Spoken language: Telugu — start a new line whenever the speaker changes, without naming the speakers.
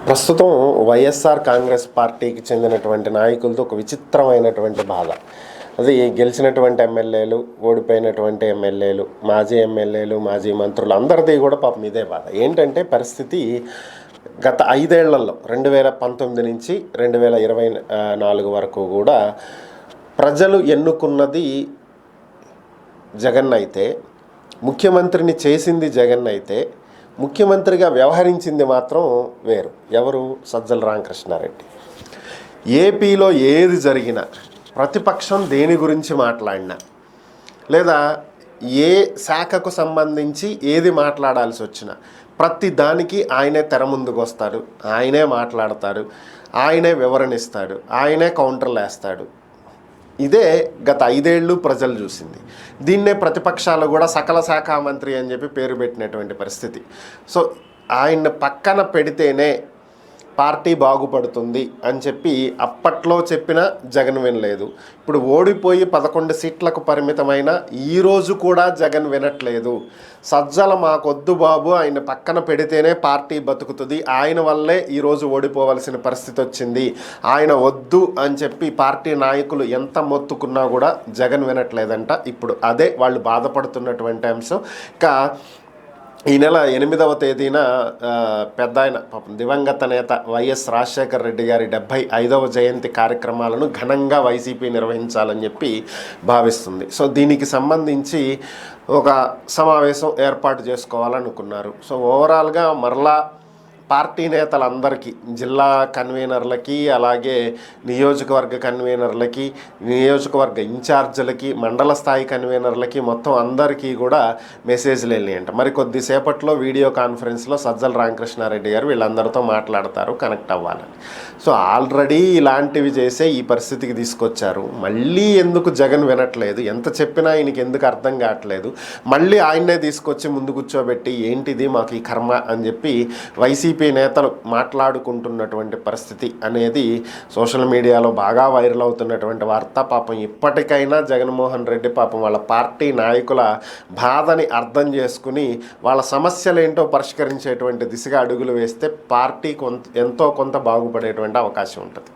ప్రస్తుతం వైఎస్ఆర్ కాంగ్రెస్ పార్టీకి చెందినటువంటి నాయకులతో ఒక విచిత్రమైనటువంటి బాధ. అది గెలిచినటువంటి ఎమ్మెల్యేలు, ఓడిపోయినటువంటి ఎమ్మెల్యేలు, మాజీ ఎమ్మెల్యేలు, మాజీ మంత్రులు అందరిది కూడా పాపం ఇదే బాధ. ఏంటంటే పరిస్థితి గత 5 ఏళ్లలో 2019 నుంచి 2024 వరకు కూడా ప్రజలు ఎన్నుకున్నది జగన్ అయితే, ముఖ్యమంత్రిని చేసింది జగన్ అయితే, ముఖ్యమంత్రిగా వ్యవహరించింది మాత్రం వేరు. ఎవరు? సజ్జల రామకృష్ణారెడ్డి. ఏపీలో ఏది జరిగినా, ప్రతిపక్షం దేని గురించి మాట్లాడినా, లేదా ఏ శాఖకు సంబంధించి ఏది మాట్లాడాల్సి వచ్చినా ప్రతి దానికి ఆయనే తెర ముందుకు వస్తాడు, ఆయనే మాట్లాడతాడు, ఆయనే వివరణిస్తాడు, ఆయనే కౌంటర్లు వేస్తాడు. ఇదే గత 5 ఏళ్ళు ప్రజలు చూసింది. దీన్నే ప్రతిపక్షాలు కూడా సకల శాఖ మంత్రి అని చెప్పి పేరు పెట్టినటువంటి పరిస్థితి. సో ఆయన పక్కన పెడితేనే పార్టీ బాగుపడుతుంది అని చెప్పి అప్పట్లో చెప్పిన జగన్ వినలేదు. ఇప్పుడు ఓడిపోయి 11 సీట్లకు పరిమితమైన ఈరోజు కూడా జగన్ వినట్లేదు. సజ్జల మాకొద్దు బాబు, ఆయన పక్కన పెడితేనే పార్టీ బతుకుతుంది, ఆయన వల్లే ఈరోజు ఓడిపోవలసిన పరిస్థితి వచ్చింది, ఆయన వద్దు అని చెప్పి పార్టీ నాయకులు ఎంత మొత్తుకున్నా కూడా జగన్ వినట్లేదంట. ఇప్పుడు అదే వాళ్ళు బాధపడుతున్నటువంటి అంశం. ఇంకా ఈ నెల 8వ తేదీన పెద్ద ఆయన పాపం దివంగత నేత వైఎస్ రాజశేఖర రెడ్డి గారి 75వ జయంతి కార్యక్రమాలను ఘనంగా వైసీపీ నిర్వహించాలని చెప్పి భావిస్తుంది. సో దీనికి సంబంధించి ఒక సమావేశం ఏర్పాటు చేసుకోవాలనుకున్నారు. సో ఓవరాల్గా మరలా పార్టీ నేతలందరికీ, జిల్లా కన్వీనర్లకి, అలాగే నియోజకవర్గ కన్వీనర్లకి, నియోజకవర్గ ఇన్ఛార్జీలకి, మండల స్థాయి కన్వీనర్లకి, మొత్తం అందరికీ కూడా మెసేజ్లు వెళ్ళినాయంట. మరి కొద్దిసేపట్లో వీడియో కాన్ఫరెన్స్లో సజ్జల రామకృష్ణారెడ్డి గారు వీళ్ళందరితో మాట్లాడతారు, కనెక్ట్ అవ్వాలని. సో ఆల్రెడీ ఇలాంటివి చేసే ఈ పరిస్థితికి తీసుకొచ్చారు. మళ్ళీ ఎందుకు జగన్ వినట్లేదు, ఎంత చెప్పినా ఆయనకి ఎందుకు అర్థం కావట్లేదు, మళ్ళీ ఆయన్నే తీసుకొచ్చి ముందు కూర్చోబెట్టి ఏంటిది మాకు ఈ కర్మ అని చెప్పి వైసీపీ నేతలు మాట్లాడుకుంటున్నటువంటి పరిస్థితి అనేది సోషల్ మీడియాలో బాగా వైరల్ అవుతున్నటువంటి వార్త. పాపం ఇప్పటికైనా జగన్మోహన్ రెడ్డి పాపం వాళ్ళ పార్టీ నాయకుల బాధని అర్థం చేసుకుని వాళ్ళ సమస్యలు ఏంటో పరిష్కరించేటువంటి దిశగా అడుగులు వేస్తే పార్టీ ఎంతో కొంత బాగుపడేటువంటి అవకాశం ఉంటుంది.